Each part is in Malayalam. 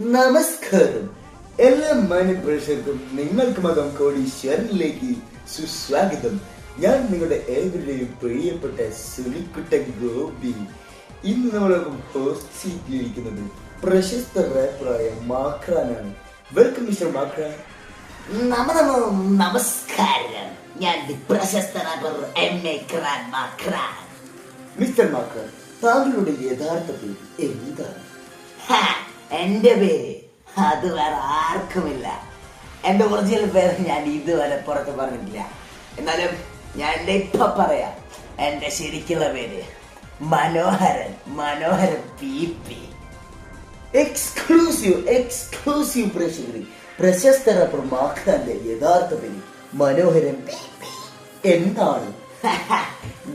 നമസ്കാരം എല്ലാ മാന്യപ്രേക്ഷകർക്കും നിങ്ങൾക്ക് മകം കോടീശ്വരനിലേക്ക് സുസ്വാഗതം. ഞാൻ നിങ്ങളുടെ ഏവരുടെയും പ്രിയപ്പെട്ട സുനിക്കുട്ടൻ ഗോപി. ഇന്ന് നമ്മളൊക്കെ ഹോസ്റ്റ് സീറ്റിലിരിക്കുന്നത് പ്രശസ്ത റാപ്പറായ മാക്രാനാണ്. Welcome mister മാക്രാൻ. നമസ്കാരം, ഞാൻ പ്രശസ്ത റാപ്പർ മാക്രാൻ. മിസ്റ്റർ മാക്രാൻ, താങ്കളുടെ യഥാർത്ഥ പേര് എന്താണ്? എന്റെ പേര് അത് വേറെ ആർക്കുമില്ല. എന്റെ ഒറിജിനൽ പേര് ഞാൻ ഇതുവരെ പുറത്ത് പറഞ്ഞിട്ടില്ല. എന്നാലും ഞാൻ ഇപ്പൊ പറയാം. എന്റെ ശരിക്കുള്ള പേര് മനോഹരൻ PP. എക്സ്ക്ലൂസീവ് പ്രേക്ഷകരെ, പ്രശസ്ത റാപ്പർ മാക്രാന്റെ യഥാർത്ഥ പേര് മനോഹരൻ PP എന്താണ്?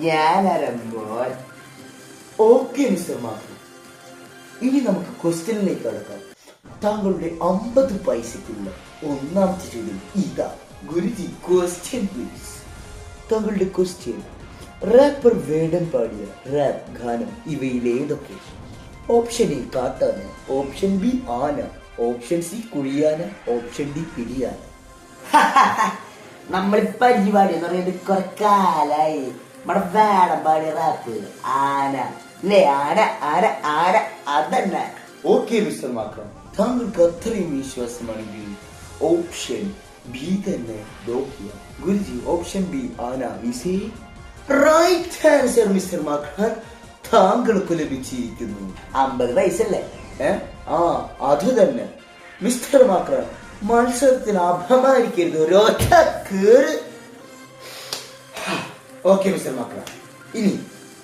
ഞാനരമ്പോൾ ഓക്കെ മിസ്റ്റർ മാക്രാൻ, ഇനി നമുക്ക് ക്വസ്റ്റ്യനിലേക്ക് കടക്കാം. താങ്കളുടെ 50 പൈസക്കുള്ള ഒന്നാമത്തെ ചോദ്യം ഇതാ. Guruji, question please. താങ്കളുടെ ക്വസ്റ്റ്യൻ: റാപ്പർ വേടൻ പാടിയ റാപ്പ് ഗാനം ഇവയിൽ ഏതൊക്കെ? ഓപ്ഷൻ എ കാട്ടാന, ഓപ്ഷൻ ബി ആന, ഓപ്ഷൻ സി കുഴിയാന, ഓപ്ഷൻ ഡി പിടിയാന. നമ്മളിപ്പ പരിപാടി എന്ന് പറയുന്നത് കുറെ കാലായി. നമ്മുടെ വേടൻ പാടിയ റാപ്പ് ആന അല്ലേ? ആന അതന്നെ. ഓക്കെ മിസ്റ്റർ മാക്രാൻ, താങ്കൾക്ക് അത്രയും വിശ്വാസമാണെങ്കിൽ ഓപ്ഷൻ ബി തന്നെ നോക്കിയ. ഗുരുജി, ഓപ്ഷൻ ബി ആന ഈസ് റൈറ്റ് ആൻസർ. മിസ്റ്റർ മാക്രാൻ, താങ്കൾക്ക് ലഭിച്ചിരിക്കുന്നു 50 പൈസല്ലേ? അത് തന്നെ. മിസ്റ്റർ മാക്രാൻ, മത്സരത്തിന് അപമാനിക്കരുത്, ഒരൊറ്റ കേറ്. ഓക്കെ മിസ്റ്റർ മാക്രാൻ, ഇനി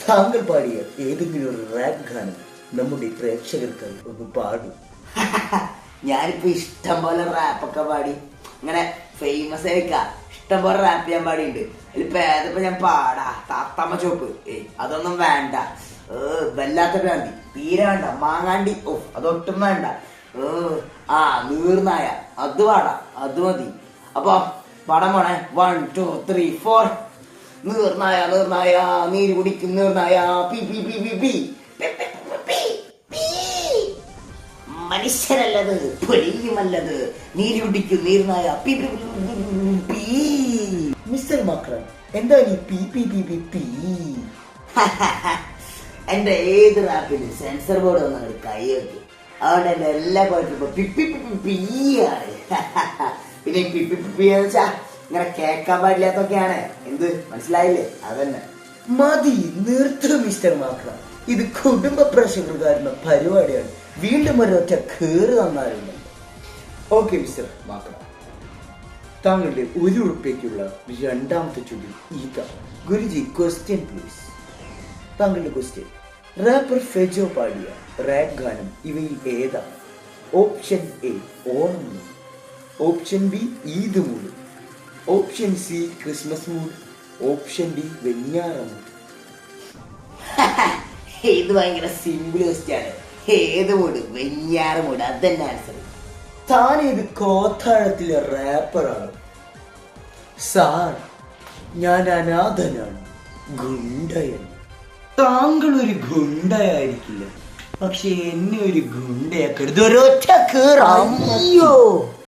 താങ്കൾ പാടിയ ഏതെങ്കിലും ഒരു റാപ്പ് ഗാനം നമ്മുടെ പ്രേക്ഷകർക്കായി ഒന്ന് പാടും. ഞാനിപ്പോ ഇഷ്ടം പോലെ റാപ്പൊക്കെ പാടി ഇങ്ങനെ ഫേമസ് ആയിരിക്കാം. ഇഷ്ടം പോലെ റാപ്പ് ഞാൻ പാടിയുണ്ട്. അതിലിപ്പോ ഏതിപ്പോ ഞാൻ പാടാ? താത്തമ്മ ചോപ്പ്, അതൊന്നും വേണ്ട. വല്ലാത്ത ഭ്രാന്തി, തീരെ വേണ്ട. മാങ്ങാണ്ടി, അതൊട്ടും വേണ്ട. നീർനായ, അത് പാടാ, അത് മതി. അപ്പൊ പടം പോണേ. 1 2 3 4. നീർനായ നീര് കുടിക്കും നീർനായ പി പി പി പി പി. മനുഷ്യരല്ലത് പൊലിയുമല്ലത് നീര് കുടിക്കും നീർനായ പി പി പി. മിസ്റ്റർ മാക്രാൻ, എന്താ ഈ പി പി പി പി പി? എന്റെ ഏത് റാപ്പിലും സെൻസർ ബോർഡ് വന്ന് കൈ വെക്കും. അതുകൊണ്ട് എന്റെ എല്ലാ പാട്ടിലും പിയാണ്. പിന്നെ പി എന്ന് വെച്ചാ ഇങ്ങനെ കേൾക്കാൻ പാടില്ലാത്തൊക്കെയാണ്. എന്ത് മനസ്സിലായില്ലേ? അതന്നെ മതി, നിർത്തും മിസ്റ്റർ മാക്രാൻ. ഇത് കുടുംബ പ്രേക്ഷകർക്കാരുടെ പരിപാടിയാണ്. വീണ്ടും ഒരൊറ്റ കേറ് തന്നാലുണ്ട്. ഓക്കെ മിസ്റ്റർ മാക്രാൻ, താങ്കളുടെ 1 ഉറുപ്പ്യക്കുള്ള രണ്ടാമത്തെ ചോദ്യം ഇതാ. Guruji, question please. താങ്കളുടെ ക്വസ്റ്റ്യൻ: റാപ്പർ ഫെജോ പാടിയ റാപ്പ് ഗാനം ഇവയിൽ ഏതാണ്? Option A Onam mood, option B Eid mood, option C Christmas mood, option D Venjara mood. ഇത് ഭയങ്കര സിമ്പിൾ ക്വസ്റ്റ്യൻ ആണ്. ഏത് മൂഡ്? വെഞ്ഞാറ മൂഡ്, അതന്നെ ആൻസർ. താനേത് കോത്താഴത്തിലെ റാപ്പറാണ്? സാർ, ഞാൻ അനാഥനാണ്, ഗുണ്ടയാണ്. താങ്കൾ ഒരു ഗുണ്ടയായിരിക്കില്ല, പക്ഷെ എന്നെ ഒരു ഗുണ്ടയാക്കരുത്, ഒരൊറ്റ കേറാം. അയ്യോ.